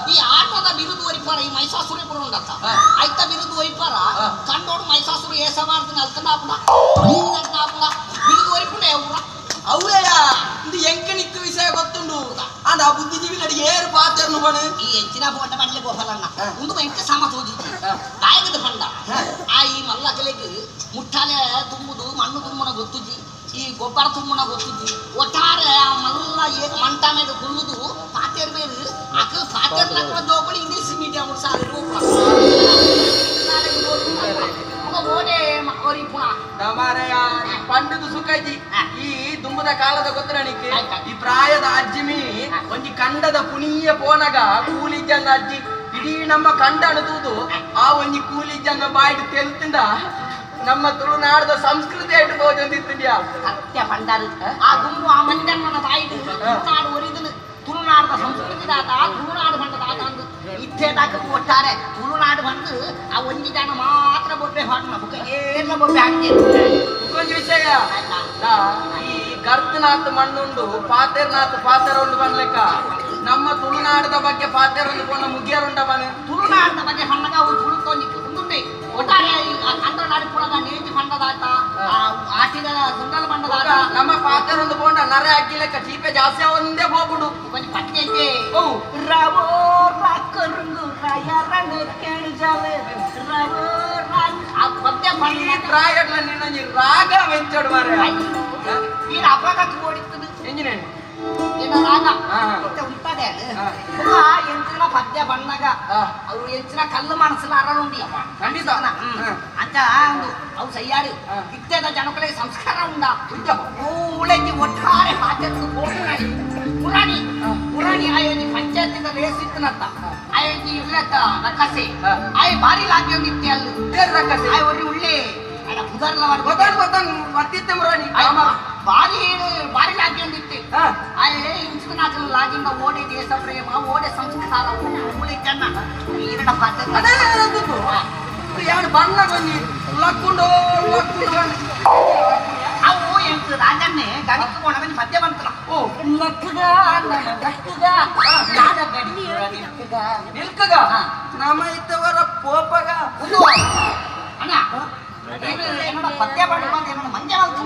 ಈ ಆಟದ ಬಿರುದು ಒರಿಪಾರ ಈ ಮೈಸಾಸುರಿ ಪುರ ಉಂಡತ್ತ ಐತ ಬಿರುದು ಒರಿಪಾರ ಕಂಡೋಡು ಮೈಸಾಸುರು ಏಸಮಾರ್ದು ನಲ್ಕನಾಪುಣ ಬಿರುದು ಒರಿಪುಣ ಎವ್ರ ಅವಳೆಯ ಇದು ಎಂಕಣಿತ್ತು ವಿಷಯ ಗೊತ್ತುಂಡು ಅಂಡ ಬುದ್ಧಿಜೀವಿ ನಡಿ ಏರು ಪಾತ್ರನು ಬಣ ಈ ಎಂಚಿನ ಬೋಂಡ ಮಣ್ಣೆ ಗೋಪಾಲಣ್ಣ ಒಂದು ಎಂಕ ಸಮ ತೋಜಿತ್ತು ಕಾಯಗದ ಪಂಡ ಆ ಈ ಮಲ್ಲಕಲೆಗೆ ಮುಟ್ಟಾಲೆ ತುಂಬುದು ಮಣ್ಣು ತುಂಬನ ಗೊತ್ತುಜಿ ಈ ಗೊಬ್ಬರ ತುಂಬನ ಗೊತ್ತುಜಿ ಒಟ್ಟಾರೆ ಆ ಮಲ್ಲ ಏಕ ಮಂಟ ಮೇಲೆ ಕುಲ್ಲುದು ಪಾತೇರ್ ಬೇರು ಅಕ ಪಾತೇರ್ ನಕ್ಕ ಜೋಗಳು ಇಂಗ್ಲಿಷ್ ಮೀಡಿಯಂ ಸಾಲಿರು ಓಡೆ ಮಕ್ಕಳಿ ಪುಣ ನಮಾರಯ ಪಂಡದು ಸುಖಜಿ ಈ ದುಂಬದ ಕಾಲದ ಗೊತ್ತರಣಿಕೆ ಈ ಪ್ರಾಯದ ಅಜ್ಜಿಮಿ ಒಂಜಿ ಕಂಡದ ಪುನೀಯ ಪೋನಗ ಕೂಲಿಜನ್ನ ಅಜ್ಜಿ ಇಡೀ ನಮ್ಮ ಕಂಡನು ತೂದು ಆ ಒಂಜಿ ಕೂಲಿಜನ್ನ ಬಾಯ್ದು ತೆಲ್ತಿಂದ ನಮ್ಮ ತುಳುನಾಡದ ಸಂಸ್ಕೃತಿ ಆಯ್ತು ಬೋಜೊಂದಿತ್ತಿದ್ಯಾ ಸತ್ಯ ಪಂಡರು ಆ ದುಂಬು ಆ ಮಂಜಮ್ಮನ ಬಾಯಿಡು ತುಳುನಾಡು ಒರಿದನು ತುಳುನಾಡದ ಸಂಸ್ಕೃತಿ ದಾತ ತುಳುನಾಡು ಬಂಡದ ಆತ ಅಂದು ಇತ್ತೇದಾಕ ಒಟ್ಟಾರೆ ತುಳುನಾಡು ಬಂದು ಆ ಒಂಜಿ ಜನ ಮಾತ್ರ ಬೊಬ್ಬೆ ಹಾಡ್ನ ಬುಕ್ಕ ಏರ್ಲ ಬೊಬ್ಬೆ ಹಾಕ್ತೇನೆ ಒಂದು ವಿಷಯ ಈ ಗರ್ತನಾಥ್ ಮಣ್ಣುಂಡು ಪಾತೆರ್ನಾಥ್ ಪಾತೆರ ಉಂಡು ಬನ್ಲೆಕ್ಕ ನಮ್ಮ ತುಳುನಾಡದ ಬಗ್ಗೆ ಪಾತೆರ ಒಂದು ಕೊಂಡ ಮುಗಿಯರುಂಡ ಬನ್ ತುಳುನಾಡದ ಬಗ್ಗೆ ಹಣ್ಣಗ ಅವು ತುಳುಕೊಂಡಿ ಮುಂದುಂಡೆ ಒಟ್ಟಾರೆ ಅಂಡನಾಡಿ ಪುಳದ ನೇಜಿ ಬಂಡದಾತ ಆಟಿನ ಸುಂದರ ಬಂಡದಾತ ನಮ್ಮ ಪಾತೆರ ಒಂದು ಕೊಂಡ ನರೆ ಹಾಕಿಲೆಕ್ಕ ಚೀಪೆ ಜಾಸ್ತಿ ಒಂದೇ ಹೋಗ್ಬಿಡು ಕೊಂಚ ಪಟ್ಟಿ ಐತೆ ಓ ರವೋ ರಾಕರುಂಗು ರಾಯರಣ ಕೇಳಿಜಾಲೆ ರವೋ ರಾಕ್ ಆ ಪದ್ಯ ಈ ಪ್ರಾಯಡ್ಲ ನಿನ್ನ ರಾಗ ವೆಂಚಡು ಮಾರೆ ಈ ಅಪರಾಧ ಓಡಿತದು ಎಂಜಿನೇನು ಏನ ರಾಗ ಮತ್ತೆ ಉಂಟದೆ ಎಂಚಿನ ಪದ್ಯ ಬಣ್ಣಗ ಅವು ಎಂಚಿನ ಕಲ್ಲು ಮನಸ್ಸಲ್ಲ ಅರಳುಂಡಿ ಖಂಡಿತ ಅಂತ ಒಂದು ಅವು ಸಯ್ಯಾರು ಇತ್ಯದ ಜನಗಳಿಗೆ ಸಂಸ್ಕಾರ ಉಂಡ ಊಳೆಂಜಿ ಒಟ್ಟಾರೆ ಪಾತ್ಯದ್ದು ಪುರಾಣಿ ಪುರಾಣಿ ಆಯೋಜಿ ಪಂಚಾಯತಿಂದ ರೇಸಿತ್ತನತ್ತ ಆಯೋಜಿ ಇಲ್ಲತ್ತ ರಕ್ಕಸೆ ಆಯ್ ಬಾರಿ ಲಾಗಿ ಒಂದಿತ್ತೆ ಅಲ್ಲಿ ರಕ್ಕಸೆ ಆಯ್ ಒಳ್ಳೆ ಒಳ್ಳೆ ಅಲ್ಲ ಪುದರ್ಲವರು ಗೊತ್ತಾಗ ಬರ್ತಿತ್ತೆ ಮುರಾಣಿ ಬಾರಿ ಬಾರಿ ಲಾಗಿ ಒಂದಿತ್ತೆ ಆಯ್ ಇಂಚಿನಾಚಲು ಲಾಗಿಂದ ಓಡೆ ದೇಶ ಪ್ರೇಮ ಓಡೆ ಸಂಸ್ಕಾರ ಊಳಿ ಜನ ಈರಡ ಪಾತ್ಯ ಎರಡು ಬಣ್ಣ ಬಂದಿ ಲಕ್ಕೊಂಡು ಅವು ಎಂಟು ರಾಜನ್ನೇ ಗಣಿತ ಕೊಣವನ್ ಪದ್ಯ ಬಂತಲ್ಲ ಓ ಲಕ್ಕಗ ಲಕ್ಕಗ ನಾಡ ಗಡಿ ನಿಲ್ಕಗ ನಮ್ಮ ಇದ್ದವರ ಪೋಪಗ ಅಣ್ಣ ಏನೋ ಪದ್ಯ ಬಂದ ಏನೋ ಮಂಜೆ ಬಂತು